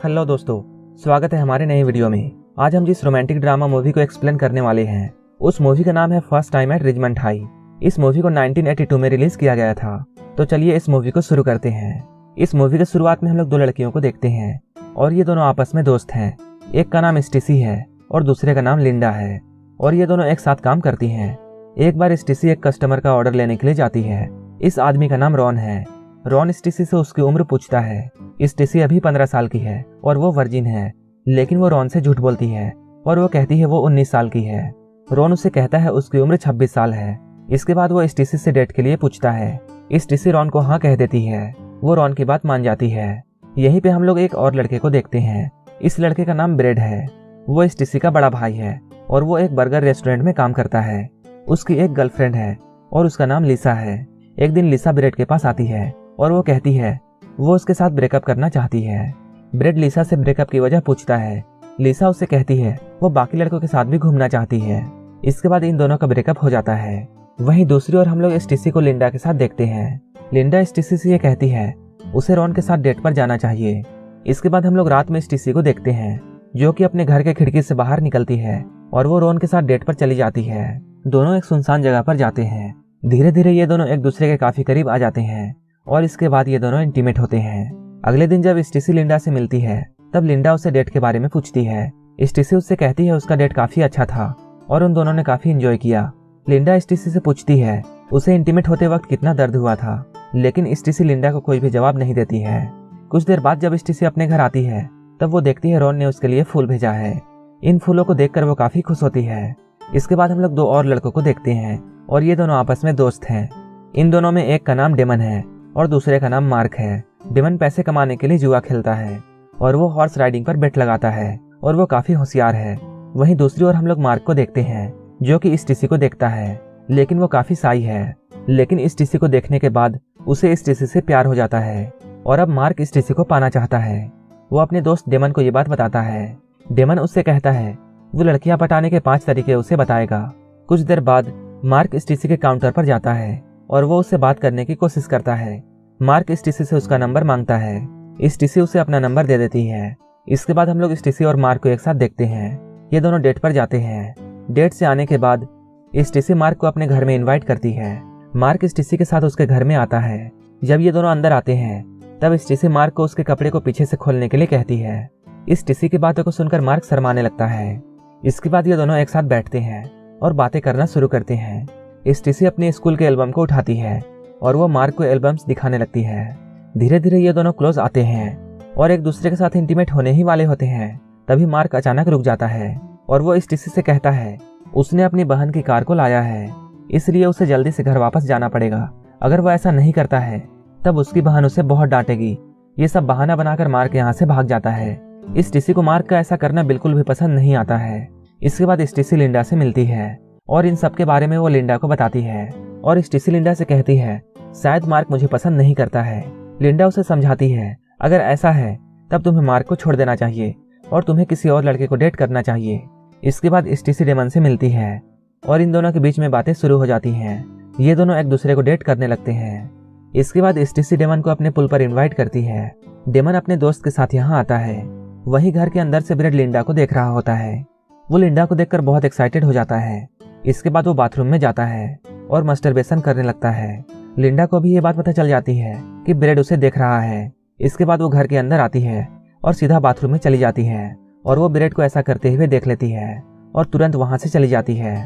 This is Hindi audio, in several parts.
हेलो दोस्तों, स्वागत है हमारे नए वीडियो में। आज हम जिस रोमांटिक ड्रामा मूवी को एक्सप्लेन करने वाले हैं उस मूवी का नाम है फर्स्ट टाइम एट रिजमंड हाई। इस मूवी को 1982 में रिलीज किया गया था। तो चलिए इस मूवी को शुरू करते हैं। इस मूवी की शुरुआत में हम लोग दो लड़कियों को देखते हैं और ये दोनों आपस में दोस्त हैं। एक का नाम स्टेसी है और दूसरे का नाम लिंडा है और ये दोनों एक साथ काम करती हैं। एक बार स्टेसी एक कस्टमर का ऑर्डर लेने के लिए जाती है। इस आदमी का नाम रॉन है। रॉन स्टेसी से उसकी उम्र पूछता है। स्टेसी अभी 15 साल की है और वो वर्जिन है, लेकिन वो रॉन से झूठ बोलती है और वो कहती है वो 19 साल की है। रॉन उससे कहता है उसकी उम्र 26 साल है। इसके बाद वो स्टेसी से डेट के लिए पूछता है। स्टेसी रॉन को हाँ कह देती है। वो रॉन की बात मान जाती है। यहीं पे हम लोग एक और लड़के को देखते हैं। इस लड़के का नाम ब्रेड है। वो स्टेसी का बड़ा भाई है और वो एक बर्गर रेस्टोरेंट में काम करता है। उसकी एक गर्लफ्रेंड है और उसका नाम लिसा है। एक दिन लिसा ब्रेड के पास आती है और वो कहती है वो उसके साथ ब्रेकअप करना चाहती है। ब्रेड लिसा से ब्रेकअप की वजह पूछता है। लिसा उससे कहती है वो बाकी लड़कों के साथ भी घूमना चाहती है। इसके बाद इन दोनों का ब्रेकअप हो जाता है। वहीं दूसरी ओर हम लोग स्टेसी को लिंडा के साथ देखते हैं। लिंडा स्टेसी से ये कहती है उसे रॉन के साथ डेट पर जाना चाहिए। इसके बाद हम लोग रात में स्टेसी को देखते हैं जो कि अपने घर के खिड़की से बाहर निकलती है और वो रॉन के साथ डेट पर चली जाती है। दोनों एक सुनसान जगह पर जाते हैं। धीरे धीरे ये दोनों एक दूसरे के काफी करीब आ जाते हैं और इसके बाद ये दोनों इंटीमेट होते हैं। अगले दिन जब स्टेसी लिंडा से मिलती है तब लिंडा उसे डेट के बारे में पूछती है। स्टेसी उससे कहती है उसका डेट काफी अच्छा था और उन दोनों ने काफी एंजॉय किया। लिंडा स्टेसी से पूछती है उसे इंटीमेट होते वक्त कितना दर्द हुआ था, लेकिन स्टेसी लिंडा को कोई भी जवाब नहीं देती है। कुछ देर बाद जब स्टेसी अपने घर आती है तब वो देखती है रॉन ने उसके लिए फूल भेजा है। इन फूलों को देखकर वो काफी खुश होती है। इसके बाद हम लोग दो और लड़कों को देखते हैं और ये दोनों आपस में दोस्त हैं। इन दोनों में एक का नाम डेमन है और दूसरे का नाम मार्क है। डेमन पैसे कमाने के लिए जुआ खेलता है और वो हॉर्स राइडिंग पर बेट लगाता है और वो काफी होशियार है। वहीं दूसरी ओर हम लोग मार्क को देखते हैं जो कि स्टेसी को देखता है, लेकिन वो काफी शाई है। लेकिन स्टेसी को देखने के बाद उसे स्टेसी से प्यार हो जाता है और अब मार्क स्टेसी को पाना चाहता है। वो अपने दोस्त डेमन को ये बात बताता है। डेमन उससे कहता है वो लड़कियां पटाने के 5 तरीके उसे बताएगा। कुछ देर बाद मार्क स्टेसी के काउंटर पर जाता है और वो उससे बात करने की कोशिश करता है। मार्क स्टेसी से उसका नंबर मांगता है। स्टेसी उसे अपना नंबर दे देती है। इसके बाद हम लोग स्टेसी और मार्क को एक साथ देखते हैं। ये दोनों डेट पर जाते हैं। डेट से आने के बाद स्टेसी मार्क को अपने घर में इनवाइट करती है। मार्क स्टेसी के साथ उसके घर में आता है। जब ये दोनों अंदर आते हैं तब स्टेसी मार्क को उसके कपड़े को पीछे से खोलने के लिए कहती है। स्टेसी की बातों को सुनकर मार्क शर्माने लगता है। इसके बाद ये दोनों एक साथ बैठते हैं और बातें करना शुरू करते हैं। स्टेसी अपने स्कूल के एल्बम को उठाती है और वो मार्क को एल्बम्स दिखाने लगती है। धीरे धीरे ये दोनों क्लोज आते हैं और एक दूसरे के साथ इंटीमेट होने ही वाले होते हैं। तभी मार्क अचानक रुक जाता है और वो स्टेसी से कहता है उसने अपनी बहन की कार को लाया है, इसलिए उसे जल्दी से घर वापस जाना पड़ेगा। अगर वो ऐसा नहीं करता है तब उसकी बहन उसे बहुत डांटेगी। ये सब बहाना बनाकर मार्क यहाँ से भाग जाता है। स्टेसी को मार्क का ऐसा करना बिल्कुल भी पसंद नहीं आता है। इसके बाद स्टेसी लिंडा से मिलती है और इन सब के बारे में वो लिंडा को बताती है और स्टेसी लिंडा से कहती है शायद मार्क मुझे पसंद नहीं करता है। लिंडा उसे समझाती है अगर ऐसा है तब तुम्हें मार्क को छोड़ देना चाहिए और तुम्हें किसी और लड़के को डेट करना चाहिए। इसके बाद स्टेसी डेमन से मिलती है और इन दोनों के बीच में बातें शुरू हो जाती हैं। ये दोनों एक दूसरे को डेट करने लगते हैं। इसके बाद स्टेसी डेमन को अपने पुल पर इन्वाइट करती है। डेमन अपने दोस्त के साथ यहाँ आता है। वहीं घर के अंदर से ब्रेड लिंडा को देख रहा होता है। वो लिंडा को देखकर बहुत एक्साइटेड हो जाता है। इसके बाद वो बाथरूम में जाता है और मस्टरबेशन करने लगता है। लिंडा को भी ये बात पता चल जाती है कि ब्रेड उसे देख रहा है। इसके बाद वो घर के अंदर आती है और सीधा बाथरूम में चली जाती है और वो ब्रेड को ऐसा करते हुए देख लेती है और तुरंत वहां से चली जाती है।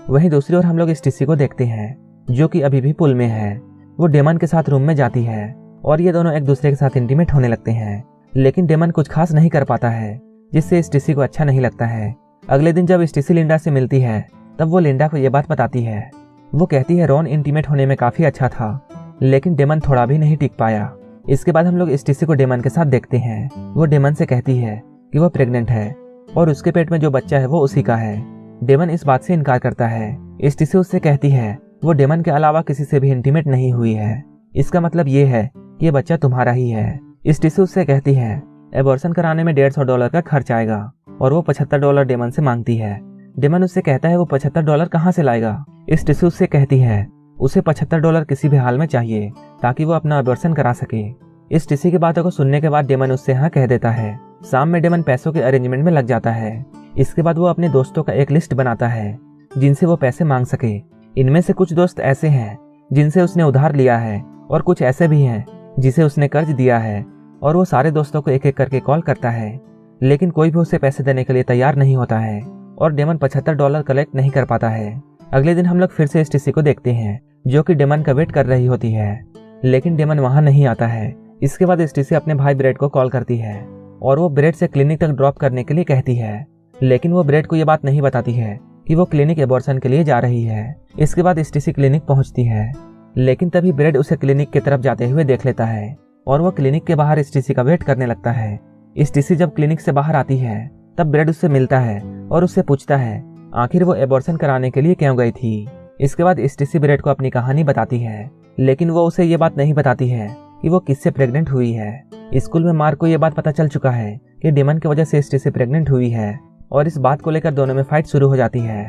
वहीं दूसरी ओर हम लोग स्टेसी को देखते हैं जो कि अभी भी पुल में है। वो डेमन के साथ रूम में जाती है और ये दोनों एक दूसरे के साथ इंटीमेट होने लगते हैं, लेकिन डेमन कुछ खास नहीं कर पाता है जिससे स्टेसी को अच्छा नहीं लगता है। अगले दिन जब स्टेसी लिंडा से मिलती है तब वो लिंडा को ये बात बताती है। वो कहती है रॉन इंटीमेट होने में काफी अच्छा था, लेकिन डेमन थोड़ा भी नहीं टिक पाया। इसके बाद हम लोग स्टेसी को डेमन के साथ देखते हैं। वो डेमन से कहती है कि वो प्रेग्नेंट है और उसके पेट में जो बच्चा है वो उसी का है। डेमन इस बात से इनकार करता है। स्टेसी उससे कहती है वो डेमन के अलावा किसी से भी इंटीमेट नहीं हुई है, इसका मतलब ये है कि ये बच्चा तुम्हारा ही है। स्टेसी उससे कहती है एबॉर्शन कराने में $150 का खर्च आएगा और वो $75 डेमन से मांगती है। डेमन उससे कहता है वो $75 कहाँ से लाएगा। स्टेसी उससे कहती है उसे $75 किसी भी हाल में चाहिए ताकि वो अपना एबॉर्शन करा सके। स्टेसी की बातों को सुनने के बाद डेमन उससे हाँ कह देता है शाम में डेमन पैसों के अरेंजमेंट में लग जाता है। इसके बाद वो अपने दोस्तों का एक लिस्ट बनाता है जिनसे वो पैसे मांग सके। इनमें से कुछ दोस्त ऐसे हैं जिनसे उसने उधार लिया है और कुछ ऐसे भी हैं जिसे उसने कर्ज दिया है। और वो सारे दोस्तों को एक एक करके कॉल करता है, लेकिन कोई भी उसे पैसे देने के लिए तैयार नहीं होता है और डेमन $75 कलेक्ट नहीं कर पाता है। अगले दिन हम लोग फिर से स्टेसी को देखते हैं जो कि डेमन का वेट कर रही होती है, लेकिन डेमन वहां नहीं आता है। इसके बाद स्टेसी अपने भाई ब्रेड को कॉल करती है और वो ब्रेड से क्लिनिक तक ड्रॉप करने के लिए कहती है, लेकिन वो ब्रेड को ये बात नहीं बताती है कि वो क्लिनिक एबॉर्शन के लिए जा रही है। इसके बाद स्टेसी क्लिनिक पहुंचती है, लेकिन तभी ब्रेड उसे क्लिनिक की तरफ जाते हुए देख लेता है और वो क्लिनिक के बाहर स्टेसी का वेट करने लगता है। स्टेसी जब क्लिनिक से बाहर आती है तब ब्रेड उससे मिलता है और उससे पूछता है आखिर वो एबॉर्शन कराने के लिए क्यों गई थी। इसके बाद स्टेसी ब्रेड को अपनी कहानी बताती है, लेकिन वो उसे ये बात नहीं बताती है कि वो किससे प्रेग्नेंट हुई है। स्कूल में मार्क को ये बात पता चल चुका है कि डेमन की वजह से स्टेसी प्रेग्नेंट हुई है और इस बात को लेकर दोनों में फाइट शुरू हो जाती है।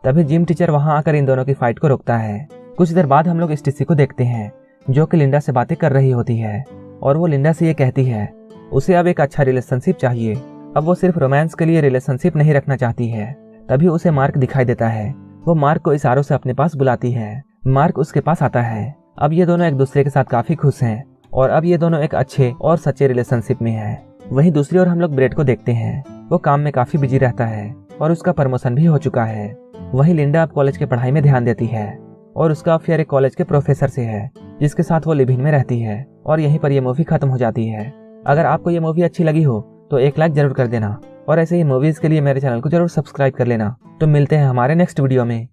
तभी जिम टीचर वहां आकर इन दोनों की फाइट को रोकता है। कुछ देर बाद हम लोग स्टेसी को देखते हैं जो कि लिंडा से बातें कर रही होती है और वो लिंडा से ये कहती है उसे अब एक अच्छा रिलेशनशिप चाहिए। अब वो सिर्फ रोमांस के लिए रिलेशनशिप नहीं रखना चाहती है। तभी उसे मार्क दिखाई देता है। वो मार्क को इशारों से अपने पास बुलाती है। मार्क उसके पास आता है। अब ये दोनों एक दूसरे के साथ काफी खुश हैं और अब ये दोनों एक अच्छे और सच्चे रिलेशनशिप में हैं। वहीं दूसरी ओर हम लोग ब्रेड को देखते हैं। वो काम में काफी बिजी रहता है और उसका प्रमोशन भी हो चुका है। वहीं लिंडा अब कॉलेज के पढ़ाई में ध्यान देती है और उसका अफेयर एक कॉलेज के प्रोफेसर से है जिसके साथ वो लिव इन में रहती है। और यहीं पर ये मूवी खत्म हो जाती है। अगर आपको ये मूवी अच्छी लगी हो तो एक लाइक जरूर कर देना और ऐसे ही मूवीज के लिए मेरे चैनल को जरूर सब्सक्राइब कर लेना। तो मिलते हैं हमारे नेक्स्ट वीडियो में।